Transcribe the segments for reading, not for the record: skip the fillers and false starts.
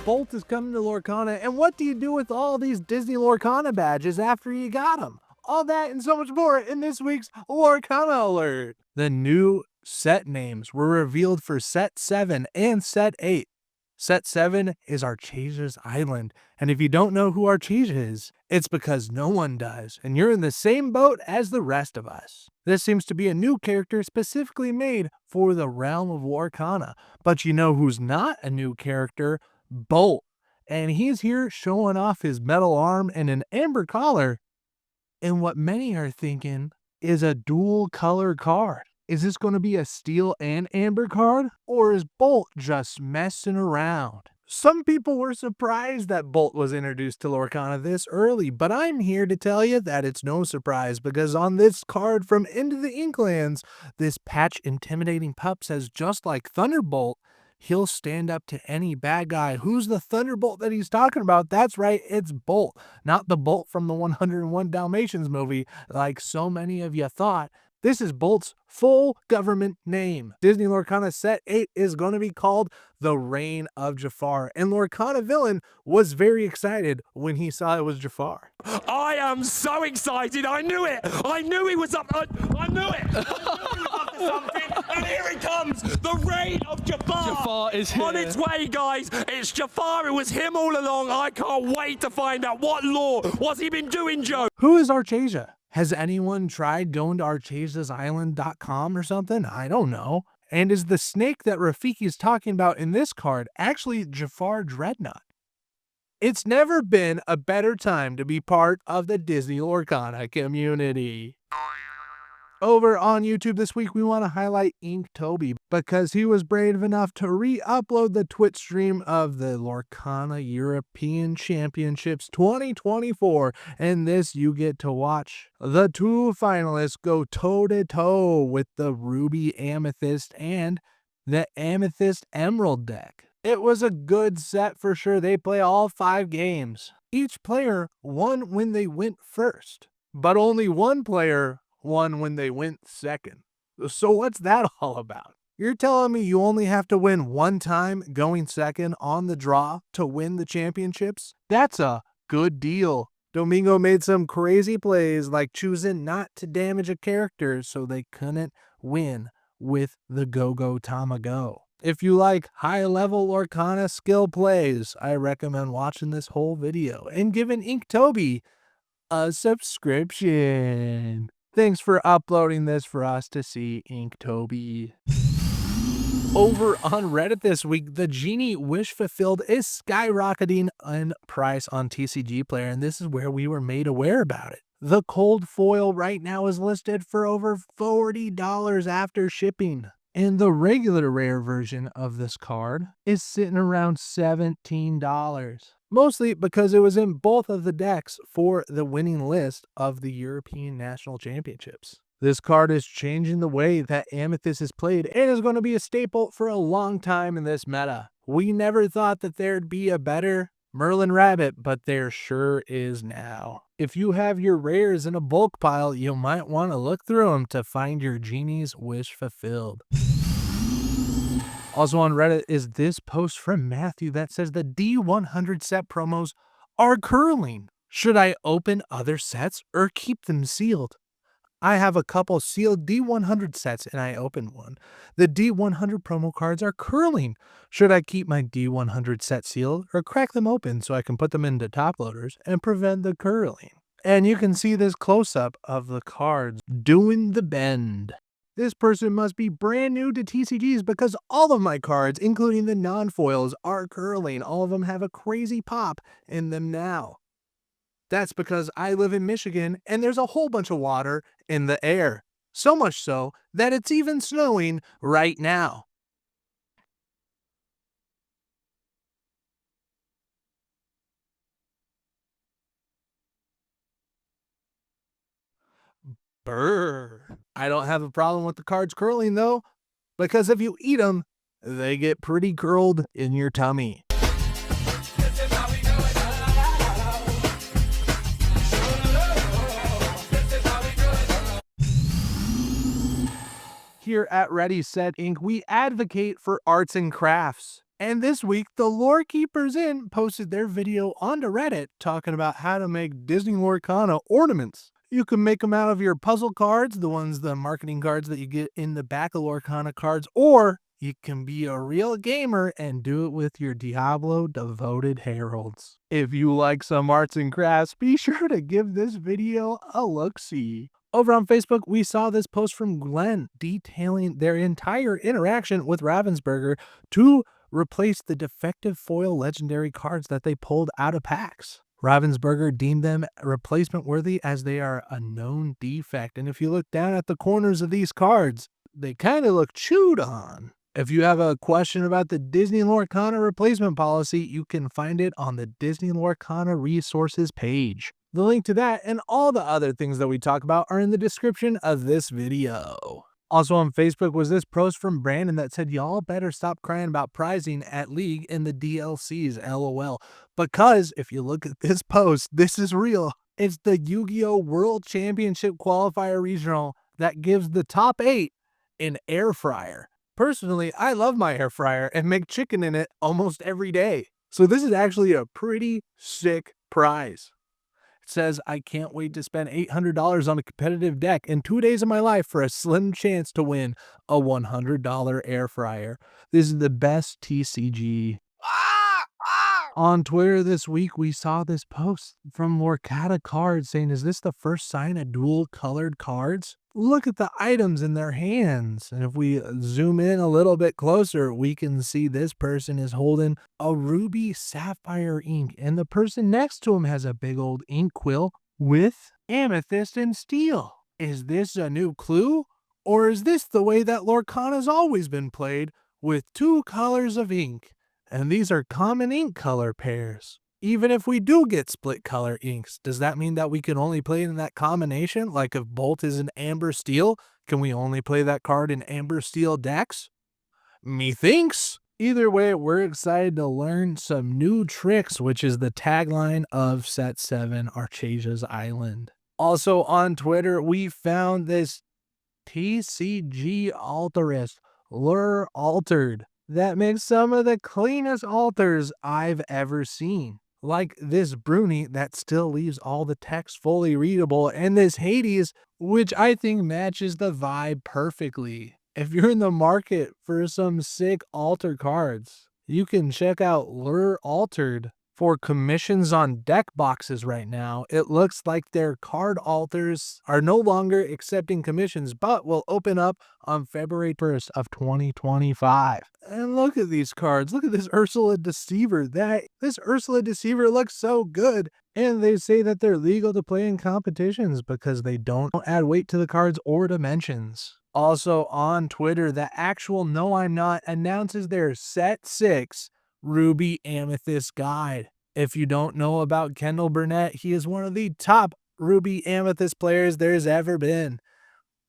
Bolt is coming to Lorcana, and what do you do with all these Disney Lorcana badges after you got them? All that and so much more in this week's Lorcana Alert. The new set names were revealed for Set 7 and Set 8. Set 7 is Archazias Island, and if you don't know who Archazias is, it's because no one does, and you're in the same boat as the rest of us. This seems to be a new character specifically made for the realm of Lorcana, but you know who's not a new character? Bolt. And he's here showing off his metal arm and an amber collar, and what many are thinking is a dual color card. Is this going to be a steel and amber card, or is Bolt just messing around? Some people were surprised that Bolt was introduced to Lorcana this early, but I'm here to tell you that it's no surprise, because on this card from Into the Inklands, this patch Intimidating Pup says, just like Thunderbolt, he'll stand up to any bad guy. Who's the Thunderbolt that he's talking about? That's right, it's Bolt, not the Bolt from the 101 Dalmatians movie, like so many of you thought. This is Bolt's full government name. Disney Lorcana Set 8 is going to be called the Reign of Jafar, and Lorcana Villain was very excited when he saw it was Jafar. I am so excited. I knew it. I knew he was up. I knew it. I knew he was up to something. And here he comes. The Reign of Jafar. Jafar is here. On its way, guys. It's Jafar. It was him all along. I can't wait to find out what lore. What's he been doing, Joe? Who is Archazias? Has anyone tried going to archaziasisland.com or something? I don't know. And is the snake that Rafiki is talking about in this card actually Jafar Dreadnought? It's never been a better time to be part of the Disney Lorcana community. Over on YouTube this week, we want to highlight Inktobi because he was brave enough to re-upload the Twitch stream of the Lorcana European Championships 2024, and this you get to watch the two finalists go toe-to-toe with the Ruby Amethyst and the Amethyst Emerald deck. It was a good set for sure. They play all 5 games. Each player won when they went first, but only one player won when they went second. So what's that all about? You're telling me you only have to win one time going second on the draw to win the championships? That's a good deal. Domingo made some crazy plays like choosing not to damage a character so they couldn't win with the Go-Go Tamago. If you like high-level Lorcana skill plays, I recommend watching this whole video and giving Inktobi a subscription. Thanks for uploading this for us to see, Inktobi. Over on Reddit this week, the Genie Wish Fulfilled is skyrocketing in price on TCG Player, and this is where we were made aware about it. The cold foil right now is listed for over $40 after shipping, and the regular rare version of this card is sitting around $17. Mostly because it was in both of the decks for the winning list of the European National Championships. This card is changing the way that Amethyst is played and is going to be a staple for a long time in this meta. We never thought that there'd be a better Merlin Rabbit, but there sure is now. If you have your rares in a bulk pile, you might want to look through them to find your Genie's Wish Fulfilled. Also on Reddit is this post from Matthew that says the D100 set promos are curling. Should I open other sets or keep them sealed? I have a couple sealed D100 sets and I opened one. The D100 promo cards are curling. Should I keep my D100 set sealed or crack them open so I can put them into top loaders and prevent the curling? And you can see this close-up of the cards doing the bend. This person must be brand new to TCGs because all of my cards, including the non-foils, are curling. All of them have a crazy pop in them now. That's because I live in Michigan and there's a whole bunch of water in the air. So much so that it's even snowing right now. Brr. I don't have a problem with the cards curling though, because if you eat them, they get pretty curled in your tummy. Here at Ready Set Inc., we advocate for arts and crafts. And this week, the Lore Keepers Inn posted their video onto Reddit talking about how to make Disney Lorcana ornaments. You can make them out of your puzzle cards, the marketing cards that you get in the back of Lorcana cards, or you can be a real gamer and do it with your Diablo devoted heralds. If you like some arts and crafts, be sure to give this video a look-see. Over on Facebook, we saw this post from Glenn detailing their entire interaction with Ravensburger to replace the defective foil legendary cards that they pulled out of packs. Ravensburger deemed them replacement worthy as they are a known defect, and if you look down at the corners of these cards, they kind of look chewed on. If you have a question about the Disney Lorcana replacement policy, you can find it on the Disney Lorcana resources page. The link to that and all the other things that we talk about are in the description of this video. Also on Facebook was this post from Brandon that said, y'all better stop crying about pricing at League in the DLCs, LOL. Because if you look at this post, this is real. It's the Yu-Gi-Oh! World Championship Qualifier Regional that gives the top 8 an air fryer. Personally, I love my air fryer and make chicken in it almost every day. So this is actually a pretty sick prize. It says, I can't wait to spend $800 on a competitive deck in 2 days of my life for a slim chance to win a $100 air fryer. This is the best TCG. On Twitter this week, we saw this post from Lorcana Cards saying, is this the first sign of dual colored cards? Look at the items in their hands. And if we zoom in a little bit closer, we can see this person is holding a ruby sapphire ink. And the person next to him has a big old ink quill with amethyst and steel. Is this a new clue? Or is this the way that Lorcana's always been played, with 2 colors of ink? And these are common ink color pairs. Even if we do get split color inks, does that mean that we can only play in that combination? Like if Bolt is an amber steel, can we only play that card in amber steel decks? Methinks. Either way, we're excited to learn some new tricks, which is the tagline of Set 7 Archazias Island. Also on Twitter, we found this TCG Alterist, Lur Altered, that makes some of the cleanest altars I've ever seen. Like this Bruni that still leaves all the text fully readable, and this Hades, which I think matches the vibe perfectly. If you're in the market for some sick altar cards, you can check out Lur Altered for commissions on deck boxes right now. It looks like their card altars are no longer accepting commissions, but will open up on February 1st of 2025. And look at these cards. Look at this Ursula Deceiver. This Ursula Deceiver looks so good. And they say that they're legal to play in competitions because they don't add weight to the cards or dimensions. Also on Twitter, the actual No I'm Not announces their Set 6 Ruby Amethyst guide. If you don't know about Kendall Burdette, he is one of the top Ruby Amethyst players there's ever been.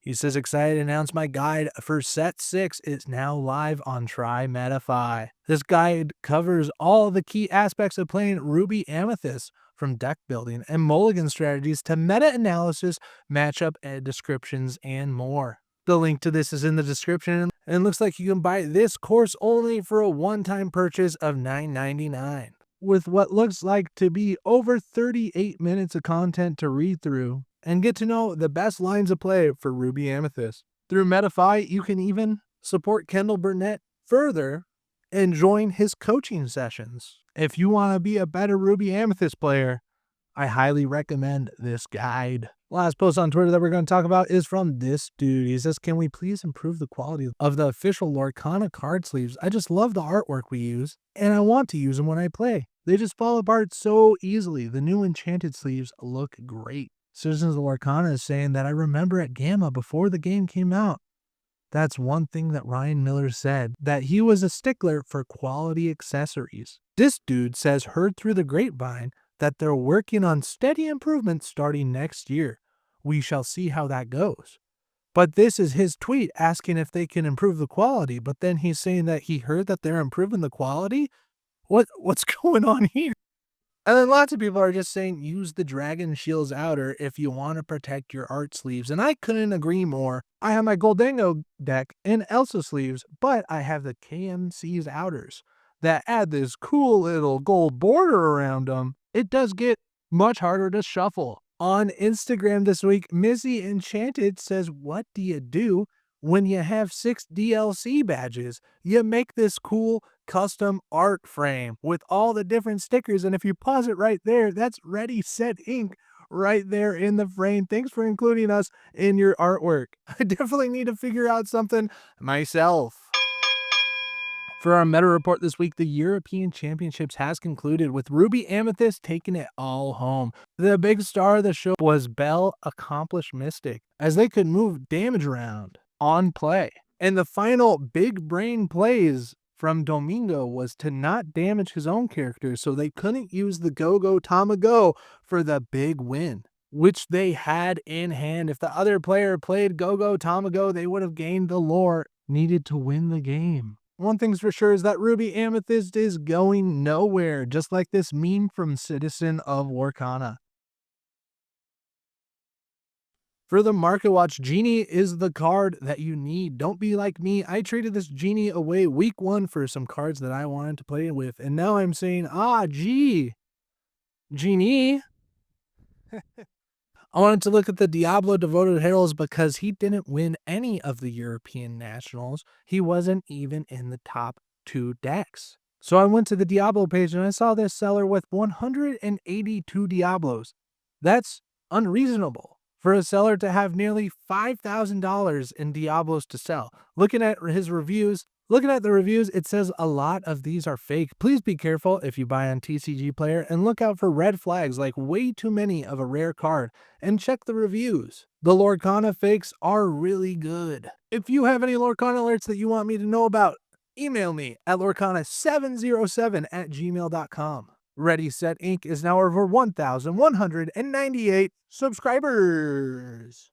He says, excited to announce my guide for Set 6 is now live on TryMetaFi. This guide covers all the key aspects of playing Ruby Amethyst, from deck building and mulligan strategies to meta-analysis, matchup and descriptions, and more. The link to this is in the description, and it looks like you can buy this course only for a one-time purchase of $9.99. With what looks like to be over 38 minutes of content to read through and get to know the best lines of play for Ruby Amethyst. Through MetaFi, you can even support Kendall Burdette further and join his coaching sessions. If you want to be a better Ruby Amethyst player, I highly recommend this guide. Last post on Twitter that we're going to talk about is from this dude. He says, can we please improve the quality of the official Lorcana card sleeves? I just love the artwork we use, and I want to use them when I play. They just fall apart so easily. The new enchanted sleeves look great. Citizens of Lorcana is saying that I remember at Gamma before the game came out. That's one thing that Ryan Miller said, that he was a stickler for quality accessories. This dude says heard through the grapevine that they're working on steady improvements starting next year. We shall see how that goes. But this is his tweet asking if they can improve the quality, but then he's saying that he heard that they're improving the quality? What's going on here? And then lots of people are just saying use the Dragon Shield's outer if you want to protect your art sleeves. And I couldn't agree more. I have my Goldango deck in Elsa sleeves, but I have the KMC's outers that add this cool little gold border around them. It does get much harder to shuffle. On Instagram this week, Missy Enchanted says, what do you do when you have 6 DLC badges? You make this cool custom art frame with all the different stickers. And if you pause it right there, that's Ready Set Ink right there in the frame. Thanks for including us in your artwork. I definitely need to figure out something myself. For our meta report this week, the European Championships has concluded with Ruby Amethyst taking it all home. The big star of the show was Bell Accomplished Mystic, as they could move damage around on play. And the final big brain plays from Domingo was to not damage his own character, so they couldn't use the Go-Go Tamago for the big win, which they had in hand. If the other player played Go-Go Tamago, they would have gained the lore needed to win the game. One thing's for sure is that Ruby Amethyst is going nowhere, just like this meme from Citizen of Lorcana. For the Market Watch, Genie is the card that you need. Don't be like me. I traded this Genie away week 1 for some cards that I wanted to play with, and now I'm saying, Genie. I wanted to look at the Diablo Devoted Heralds because he didn't win any of the European Nationals. He wasn't even in the top 2 decks. So I went to the Diablo page and I saw this seller with 182 Diablos. That's unreasonable for a seller to have nearly $5,000 in Diablos to sell. Looking at the reviews, it says a lot of these are fake. Please be careful if you buy on TCG Player and look out for red flags like way too many of a rare card and check the reviews. The Lorcana fakes are really good. If you have any Lorcana alerts that you want me to know about, email me at lorcana707@gmail.com. Ready Set Inc. is now over 1,198 subscribers.